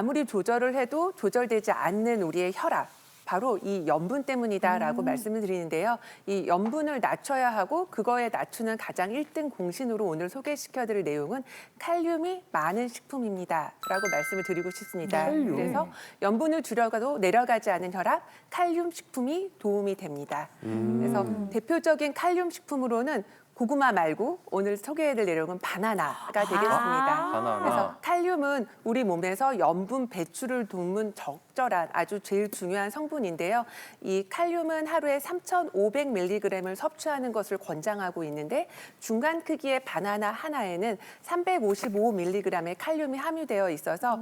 아무리 조절을 해도 조절되지 않는 우리의 혈압. 바로 이 염분 때문이다라고 말씀을 드리는데요. 이 염분을 낮춰야 하고 그거에 낮추는 가장 1등 공신으로 오늘 소개시켜드릴 내용은 칼륨이 많은 식품입니다라고 말씀을 드리고 싶습니다. 칼륨. 그래서 염분을 줄여가도 내려가지 않은 혈압, 칼륨 식품이 도움이 됩니다. 그래서 대표적인 칼륨 식품으로는 고구마 말고 오늘 소개해드릴 내용은 바나나가 되겠습니다. 바나나. 그래서 칼륨은 우리 몸에서 염분 배출을 돕는 적절한 아주 제일 중요한 성분인데요. 이 칼륨은 하루에 3,500mg을 섭취하는 것을 권장하고 있는데 중간 크기의 바나나 하나에는 355mg의 칼륨이 함유되어 있어서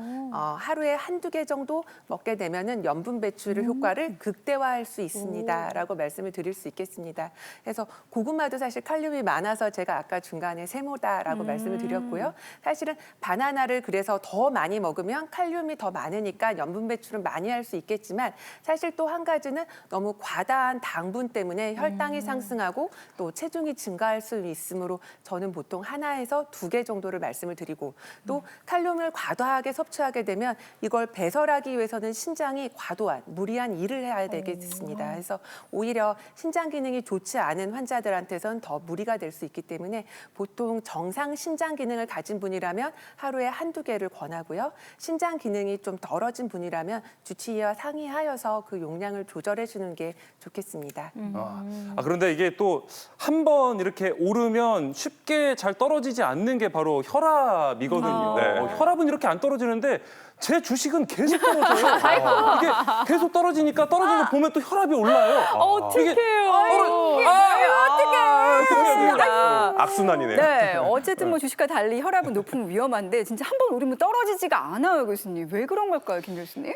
하루에 한두 개 정도 먹게 되면은 염분 배출의 효과를 극대화할 수 있습니다라고 말씀을 드릴 수 있겠습니다. 그래서 고구마도 사실 칼륨이 많아서 제가 아까 중간에 세모다라고 말씀을 드렸고요. 사실은 바나나를 그래서 더 많이 먹으면 칼륨이 더 많으니까 염분 배출은 많이 할 수 있겠지만 사실 또 한 가지는 너무 과다한 당분 때문에 혈당이 상승하고 또 체중이 증가할 수 있으므로 저는 보통 하나에서 2개 정도를 말씀을 드리고 또 칼륨을 과도하게 섭취하게 되면 이걸 배설하기 위해서는 신장이 과도한 무리한 일을 해야 되겠습니다. 그래서 오히려 신장 기능이 좋지 않은 환자들한테선 더 무리가 될 수 있기 때문에 보통 정상 신장 기능을 가진 분이라면 하루에 한두 개를 권하고요. 신장 기능이 좀 떨어진 분이라면 주치의와 상의하여서 그 용량을 조절해 주는 게 좋겠습니다. 그런데 이게 또 한 번 이렇게 오르면 쉽게 잘 떨어지지 않는 게 바로 혈압이거든요. 네. 혈압은 이렇게 안 떨어지는데 제 주식은 계속 떨어져요. 이게 계속 떨어지니까 떨어지는 거 보면 또 혈압이 올라요. 어떡해요. 악순환이네요. 네, 어쨌든 뭐 주식과 달리 혈압은 높으면 위험한데 진짜 한 번 오르면 떨어지지가 않아요, 교수님. 왜 그런 걸까요, 김 교수님?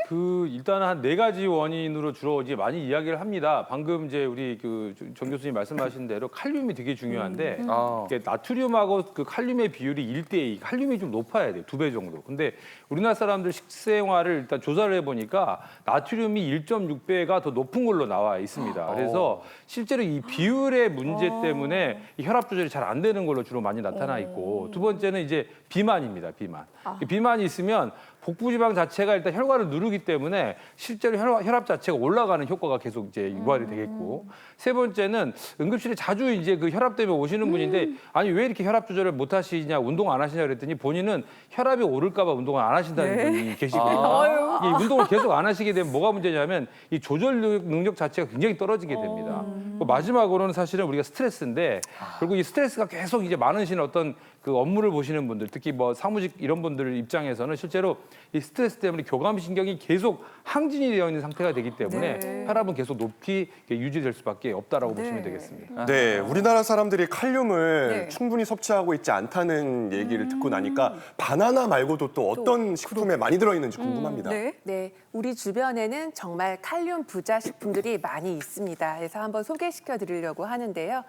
일단 한 4가지 원인으로 주로 이제 많이 이야기를 합니다. 방금 이제 우리 그 정 교수님 말씀하신 대로 칼륨이 되게 중요한데 이게 나트륨하고 그 칼륨의 비율이 1대2, 칼륨이 좀 높아야 돼요. 2배 정도. 근데 우리나라 사람들 식생활을 일단 조사를 해보니까 나트륨이 1.6배가 더 높은 걸로 나와 있습니다. 그래서 실제로 이 비율의 문제 때문에 이 혈압 조절이 잘 안 되는 걸로 주로 많이 나타나 있고 두 번째는 이제 비만입니다. 비만. 비만이 있으면 복부지방 자체가 일단 혈관을 누르기 때문에 실제로 혈압 자체가 올라가는 효과가 계속 이제 유발이 되겠고 세 번째는 응급실에 자주 이제 그 혈압 때문에 오시는 분인데 아니 왜 이렇게 혈압 조절을 못 하시냐 운동 안 하시냐 그랬더니 본인은 혈압이 오를까 봐 운동을 안 하신다는 분이 계시거든요. 이 운동을 계속 안 하시게 되면 뭐가 문제냐면 이 조절 능력 자체가 굉장히 떨어지게 됩니다. 마지막으로는 사실은 우리가 스트레스인데 그리고 이 스트레스가 계속 이제 많으신 어떤 그 업무를 보시는 분들 특히 뭐 사무직 이런 분들 입장에서는 실제로 이 스트레스 때문에 교감신경이 계속 항진이 되어 있는 상태가 되기 때문에 혈압은 계속 높이 유지될 수밖에 없다라고 보시면 되겠습니다. 네, 우리나라 사람들이 칼륨을 네. 충분히 섭취하고 있지 않다는 얘기를 듣고 나니까 바나나 말고도 또 어떤 식품에 많이 들어있는지 궁금합니다. 네. 네, 우리 주변에는 정말 칼륨 부자 식품들이 많이 있습니다. 그래서 한번 소개시켜 드리려고 하는데요.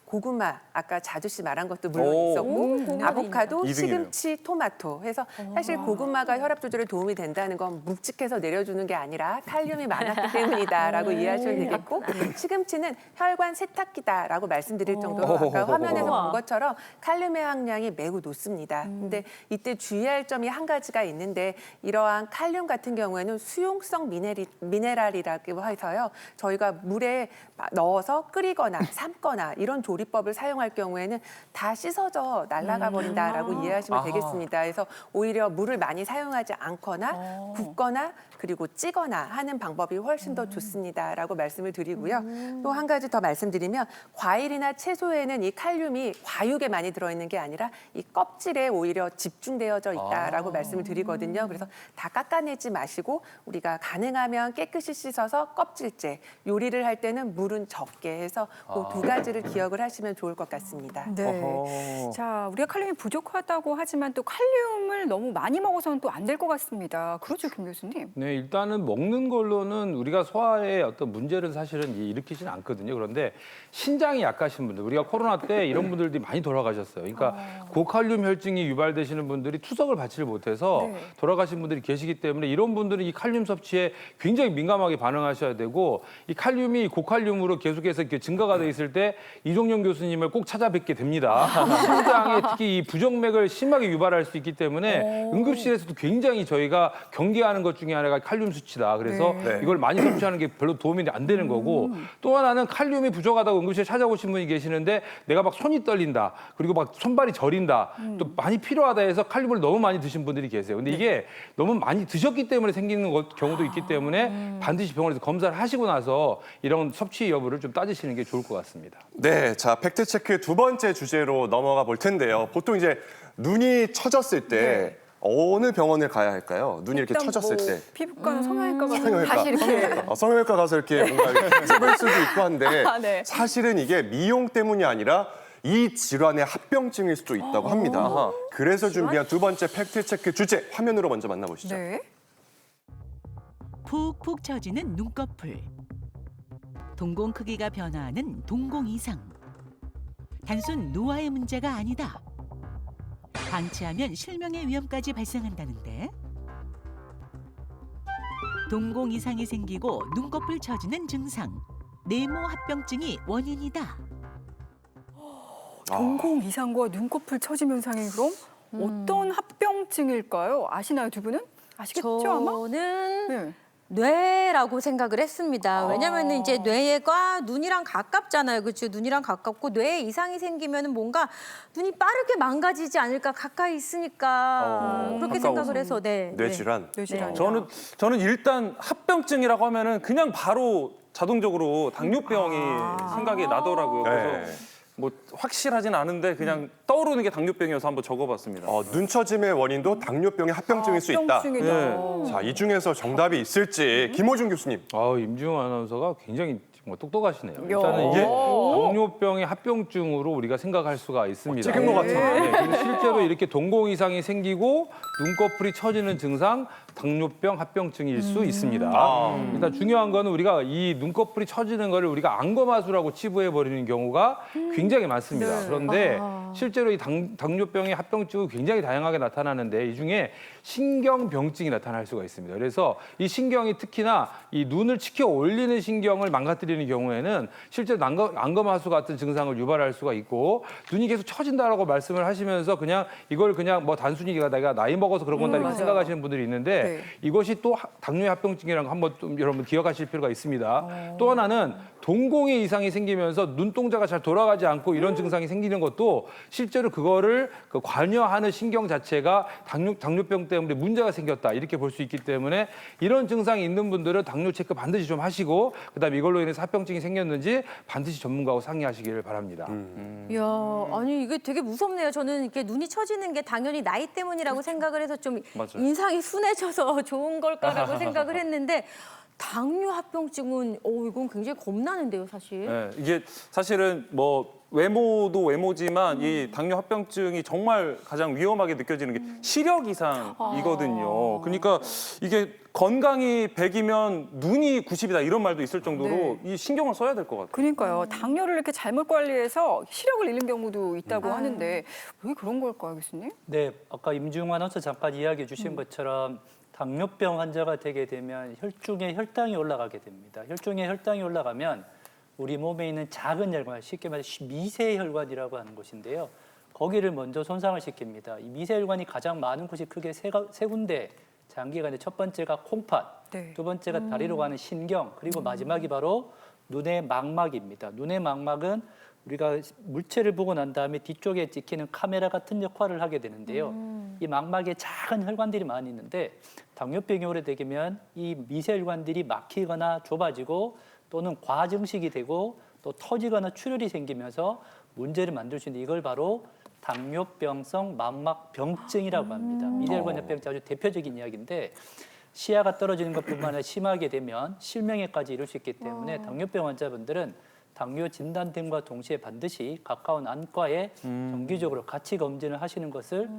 고구마, 아까 자주 씨 말한 것도 물론 있었고, 아보카도, 이등이네요. 시금치, 토마토. 해서 사실 고구마가 혈압 조절에 도움이 된다는 건 묵직해서 내려주는 게 아니라 칼륨이 많았기 때문이다라고 이해하시면 되겠고, 시금치는 혈관 세탁기다라고 말씀드릴 정도로 아까 화면에서 본 것처럼 칼륨의 함량이 매우 높습니다. 근데 이때 주의할 점이 한 가지가 있는데 이러한 칼륨 같은 경우에는 수용성 미네랄이라고 해서요. 저희가 물에 넣어서 끓이거나 삶거나 이런 조리법을 사용할 경우에는 다 씻어져 날아가 버린다라고 이해하시면 되겠습니다. 그래서 오히려 물을 많이 사용하지 않거나 굽거나 그리고 찌거나 하는 방법이 훨씬 더 좋습니다라고 말씀을 드리고요. 또 한 가지 더 말씀드리면 과일이나 채소에는 이 칼륨이 과육에 많이 들어있는 게 아니라 이 껍질에 오히려 집중되어져 있다라고 말씀을 드리거든요. 그래서 다 깎아내지 마시고 우리가 가능하면 깨끗이 씻어서 껍질째 요리를 할 때는 물은 적게 해서 그 2가지를 기억을 하시면 좋을 것 같습니다. 네. 자, 우리가 칼륨이 부족하다고 하지만 또 칼륨을 너무 많이 먹어서는 또 안 될 것 같습니다. 그렇죠, 김 교수님? 네, 일단은 먹는 걸로는 우리가 소화에 어떤 문제를 사실은 일으키지는 않거든요. 그런데 신장이 약하신 분들, 우리가 코로나 때 이런 분들이 많이 돌아가셨어요. 그러니까 고칼륨 혈증이 유발되시는 분들이 투석을 받지를 못해서 돌아가신 분들이 계시기 때문에 이런 분들은 이 칼륨 섭취에 굉장히 민감하게 반응하셔야 되고 이 칼륨이 고칼륨으로 계속해서 이렇게 증가가 돼 있을 때 이종용 김호중 교수님을 꼭 찾아뵙게 됩니다. 심장에 특히 이 부정맥을 심하게 유발할 수 있기 때문에 응급실에서도 굉장히 저희가 경계하는 것 중에 하나가 칼륨 수치다. 그래서 네. 이걸 많이 섭취하는 게 별로 도움이 안 되는 거고 또 하나는 칼륨이 부족하다고 응급실에 찾아오신 분이 계시는데 내가 막 손이 떨린다. 그리고 막 손발이 저린다. 또 많이 필요하다 해서 칼륨을 너무 많이 드신 분들이 계세요. 근데 이게 너무 많이 드셨기 때문에 생기는 경우도 있기 때문에 반드시 병원에서 검사를 하시고 나서 이런 섭취 여부를 좀 따지시는 게 좋을 것 같습니다. 네, 자 팩트체크 두 번째 주제로 넘어가 볼 텐데요. 보통 이제 눈이 처졌을 때 어느 병원을 가야 할까요? 눈이 이렇게 일단 처졌을 뭐 때. 피부과나 성형외과 가서 성형외과. 다시 이렇게 성형외과 가서 이렇게 뭔가 이렇게 찝을 수도 있고 한데 아, 네. 사실은 이게 미용 때문이 아니라 이 질환의 합병증일 수도 있다고 합니다. 그래서 준비한 두 번째 팩트체크 주제 화면으로 먼저 만나보시죠. 네. 푹푹 처지는 눈꺼풀. 동공 크기가 변화하는 동공 이상. 단순 노화의 문제가 아니다. 방치하면 실명의 위험까지 발생한다는데. 동공 이상이 생기고 눈꺼풀 처지는 증상. 네모 합병증이 원인이다. 동공 이상과 눈꺼풀 처짐 현상이 그럼 어떤 합병증일까요? 아시나요, 두 분은? 아시겠죠, 아마? 저는 네. 뇌라고 생각을 했습니다. 왜냐면 이제 뇌가 눈이랑 가깝잖아요. 그렇죠? 눈이랑 가깝고 뇌에 이상이 생기면 뭔가 눈이 빠르게 망가지지 않을까 가까이 있으니까 그렇게 가까워서. 생각을 해서 네. 뇌질환. 뇌질환. 저는 일단 합병증이라고 하면은 그냥 바로 자동적으로 당뇨병이 생각이 나더라고요. 그래서 네. 뭐 확실하진 않은데 그냥 떠오르는 게 당뇨병이어서 한번 적어봤습니다. 눈 처짐의 원인도 당뇨병의 합병증일 수 있다. 합병증이다. 자, 이 중에서 정답이 있을지 김호중 교수님. 임지웅 아나운서가 굉장히 정말 똑똑하시네요. 야. 일단은 이게 당뇨병의 합병증으로 우리가 생각할 수가 있습니다. 찍은 것 같아요. 네, 그리고 실제로 이렇게 동공 이상이 생기고 눈꺼풀이 처지는 증상 당뇨병 합병증일 수 있습니다. 일단 중요한 거는 우리가 이 눈꺼풀이 처지는 거를 우리가 안검하수라고 치부해 버리는 경우가 굉장히 많습니다. 네. 그런데 실제로 이 당뇨병의 합병증은 굉장히 다양하게 나타나는데 이 중에 신경병증이 나타날 수가 있습니다. 그래서 이 신경이 특히나 이 눈을 치켜 올리는 신경을 망가뜨리는 경우에는 실제로 안검하수 같은 증상을 유발할 수가 있고 눈이 계속 처진다라고 말씀을 하시면서 그냥 이걸 그냥 뭐 단순히 내가 나이 먹어서 그런 건다 이렇게 맞아요. 생각하시는 분들이 있는데 네. 이것이 또 당뇨의 합병증이라는 거 한번 좀 여러분 기억하실 필요가 있습니다. 또 하나는 동공의 이상이 생기면서 눈동자가 잘 돌아가지 않고 이런 증상이 생기는 것도 실제로 그거를 관여하는 신경 자체가 당뇨병 때문에 문제가 생겼다 이렇게 볼 수 있기 때문에 이런 증상이 있는 분들은 당뇨 체크 반드시 좀 하시고 그다음에 이걸로 인해서 합병증이 생겼는지 반드시 전문가하고 상의하시기를 바랍니다. 이야, 아니 이게 되게 무섭네요. 저는 이렇게 눈이 처지는 게 당연히 나이 때문이라고 생각을 해서 좀 맞아요. 인상이 순해져서 좋은 걸까라고 생각을 했는데 당뇨 합병증은 이건 굉장히 겁나는데요, 사실. 네, 이게 사실은 뭐 외모도 외모지만 이 당뇨 합병증이 정말 가장 위험하게 느껴지는 게 시력 이상이거든요. 그러니까 이게 건강이 100이면 눈이 90이다 이런 말도 있을 정도로 이 신경을 써야 될 것 같아요. 그러니까요. 당뇨를 이렇게 잘못 관리해서 시력을 잃는 경우도 있다고 하는데 왜 그런 걸까요, 교수님? 네, 아까 임중환 아나운서 잠깐 이야기해 주신 것처럼 당뇨병 환자가 되게 되면 혈중에 혈당이 올라가게 됩니다. 혈중에 혈당이 올라가면 우리 몸에 있는 작은 혈관, 쉽게 말해서 미세혈관이라고 하는 곳인데요. 거기를 먼저 손상을 시킵니다. 이 미세혈관이 가장 많은 곳이 크게 세 군데 장기간에 첫 번째가 콩팥, 네. 두 번째가 다리로 가는 신경, 그리고 마지막이 바로 눈의 망막입니다. 눈의 망막은 우리가 물체를 보고 난 다음에 뒤쪽에 찍히는 카메라 같은 역할을 하게 되는데요. 이 망막에 작은 혈관들이 많이 있는데 당뇨병이 오래되면 이 미세혈관들이 막히거나 좁아지고 또는 과증식이 되고 또 터지거나 출혈이 생기면서 문제를 만들 수 있는 이걸 바로 당뇨병성 망막병증이라고 합니다. 미세혈관 협병증 아주 대표적인 이야기인데 시야가 떨어지는 것뿐만 아니라 심하게 되면 실명에까지 이룰 수 있기 때문에 당뇨병 환자분들은 당뇨 진단됨과 동시에 반드시 가까운 안과에 정기적으로 같이 검진을 하시는 것을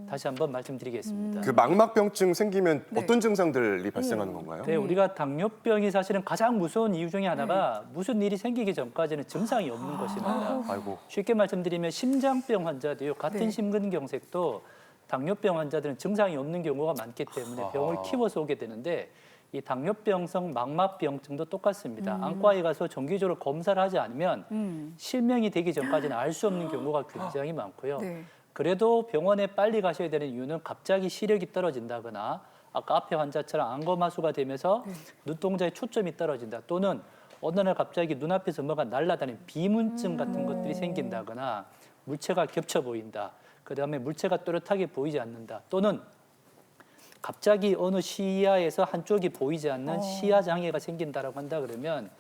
다시 한번 말씀드리겠습니다. 그 망막병증 생기면 어떤 증상들이 발생하는 건가요? 네, 우리가 당뇨병이 사실은 가장 무서운 이유 중에 하나가 무슨 일이 생기기 전까지는 증상이 없는 것입니다. 아이고. 쉽게 말씀드리면 심장병 환자도요. 같은 심근경색도 당뇨병 환자들은 증상이 없는 경우가 많기 때문에 병을 키워서 오게 되는데 이 당뇨병성 망막병증도 똑같습니다. 안과에 가서 정기적으로 검사를 하지 않으면 실명이 되기 전까지는 알 수 없는 경우가 굉장히 많고요. 네. 그래도 병원에 빨리 가셔야 되는 이유는 갑자기 시력이 떨어진다거나 아까 앞에 환자처럼 안검하수가 되면서 눈동자의 초점이 떨어진다, 또는 어느 날 갑자기 눈앞에서 뭐가 날아다니는 비문증 같은 것들이 생긴다거나 물체가 겹쳐 보인다, 그다음에 물체가 또렷하게 보이지 않는다, 또는 갑자기 어느 시야에서 한쪽이 보이지 않는 시야 장애가 생긴다라고 한다 그러면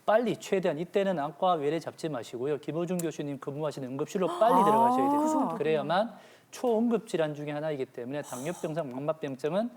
빨리 최대한 이때는 안과 외래 잡지 마시고요. 김호중 교수님 근무하시는 응급실로 빨리 들어가셔야 됩니다. 그래야만 초응급 질환 중에 하나이기 때문에 당뇨병성 망막병증은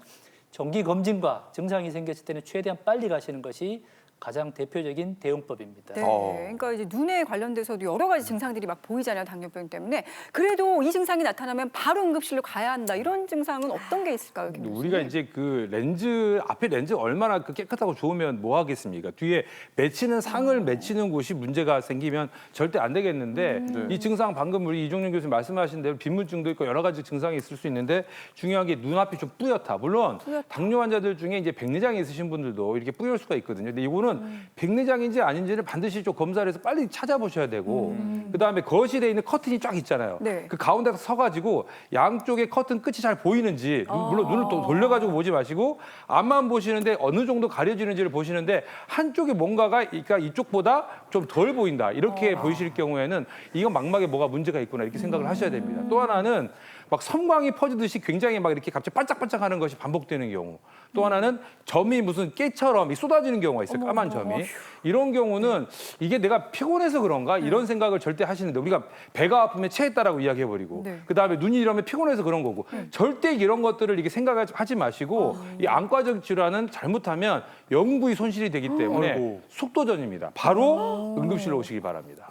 정기 검진과 증상이 생겼을 때는 최대한 빨리 가시는 것이 가장 대표적인 대응법입니다. 네, 그러니까 이제 눈에 관련돼서도 여러 가지 증상들이 막 보이잖아요, 당뇨병 때문에. 그래도 이 증상이 나타나면 바로 응급실로 가야 한다. 이런 증상은 어떤 게 있을까요, 김 교수님? 우리가 이제 그 렌즈 앞에 렌즈 얼마나 그 깨끗하고 좋으면 뭐 하겠습니까? 뒤에 맺히는 상을 맺히는 곳이 문제가 생기면 절대 안 되겠는데 이 증상 방금 우리 이종윤 교수님 말씀하신 대로 빈문증도 있고 여러 가지 증상이 있을 수 있는데 중요한 게 눈앞이 좀 뿌옇다. 물론 당뇨 환자들 중에 이제 백내장이 있으신 분들도 이렇게 뿌열 수가 있거든요. 근데 이거는 백내장인지 아닌지를 반드시 좀 검사를 해서 빨리 찾아보셔야 되고 그다음에 거실에 있는 커튼이 쫙 있잖아요. 네. 그 가운데 서가지고 양쪽에 커튼 끝이 잘 보이는지 물론 눈을 또 돌려가지고 보지 마시고 앞만 보시는데 어느 정도 가려지는지를 보시는데 한쪽에 뭔가가 그러니까 이쪽보다 좀 덜 보인다 이렇게 보이실 경우에는 이건 망막에 뭐가 문제가 있구나 이렇게 생각을 하셔야 됩니다. 또 하나는 막 섬광이 퍼지듯이 굉장히 막 이렇게 갑자기 반짝반짝하는 것이 반복되는 경우. 또 하나는 점이 무슨 깨처럼 쏟아지는 경우가 있어요. 까만 점이. 이런 경우는 이게 내가 피곤해서 그런가 이런 생각을 절대 하시는데 우리가 배가 아프면 체했다라고 이야기해버리고 네. 그다음에 눈이 이러면 피곤해서 그런 거고 절대 이런 것들을 이렇게 생각하지 마시고 이 안과적 질환은 잘못하면 영구히 손실이 되기 때문에 속도전입니다. 바로 응급실로 오시기 바랍니다.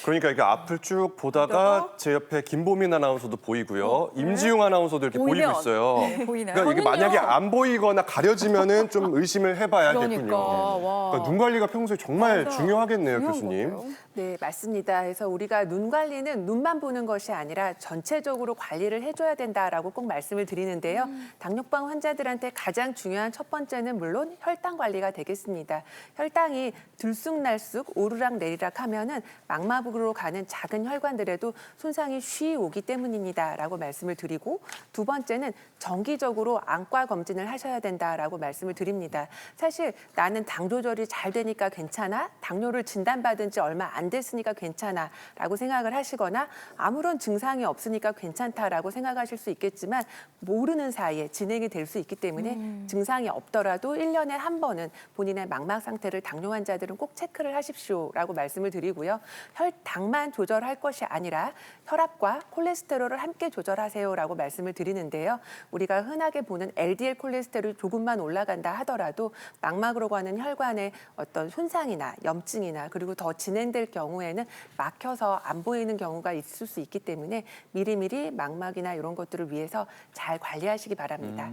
그러니까 이게 앞을 쭉 보다가 제 옆에 김보민 아나운서도 보이고요. 임지웅 아나운서도 이렇게 보이고 보이면. 있어요. 네, 보이나요? 그러니까 이게 만약에 안 보이거나 가려지면은 좀 의심을 해봐야겠군요. 그러니까, 와. 그러니까 눈 관리가 평소에 정말 맞아. 중요하겠네요, 중요한 교수님. 거예요. 네, 맞습니다. 그래서 우리가 눈 관리는 눈만 보는 것이 아니라 전체적으로 관리를 해줘야 된다라고 꼭 말씀을 드리는데요. 당뇨병 환자들한테 가장 중요한 첫 번째는 물론 혈당 관리가 되겠습니다. 혈당이 들쑥날쑥 오르락 내리락 하면은 망막으로 가는 작은 혈관들에도 손상이 쉬이 오기 때문입니다라고 말씀을 드리고 두 번째는 정기적으로 안과 검진을 하셔야 된다라고 말씀을 드립니다. 사실 나는 당 조절이 잘 되니까 괜찮아? 당뇨를 진단받은 지 얼마 안 됐으니까 괜찮아라고 생각을 하시거나 아무런 증상이 없으니까 괜찮다라고 생각하실 수 있겠지만 모르는 사이에 진행이 될 수 있기 때문에 증상이 없더라도 1년에 한 번은 본인의 망막 상태를 당뇨 환자들은 꼭 체크를 하십시오라고 말씀을 드리고요. 혈당만 조절할 것이 아니라 혈압과 콜레스테롤을 함께 조절하세요라고 말씀을 드리는데요. 우리가 흔하게 보는 LDL 콜레스테롤이 조금만 올라간다 하더라도 망막으로 가는 혈관의 어떤 손상이나 염증이나 그리고 더 진행될 경우에는 막혀서 안 보이는 경우가 있을 수 있기 때문에 미리미리 망막이나 이런 것들을 위해서 잘 관리하시기 바랍니다.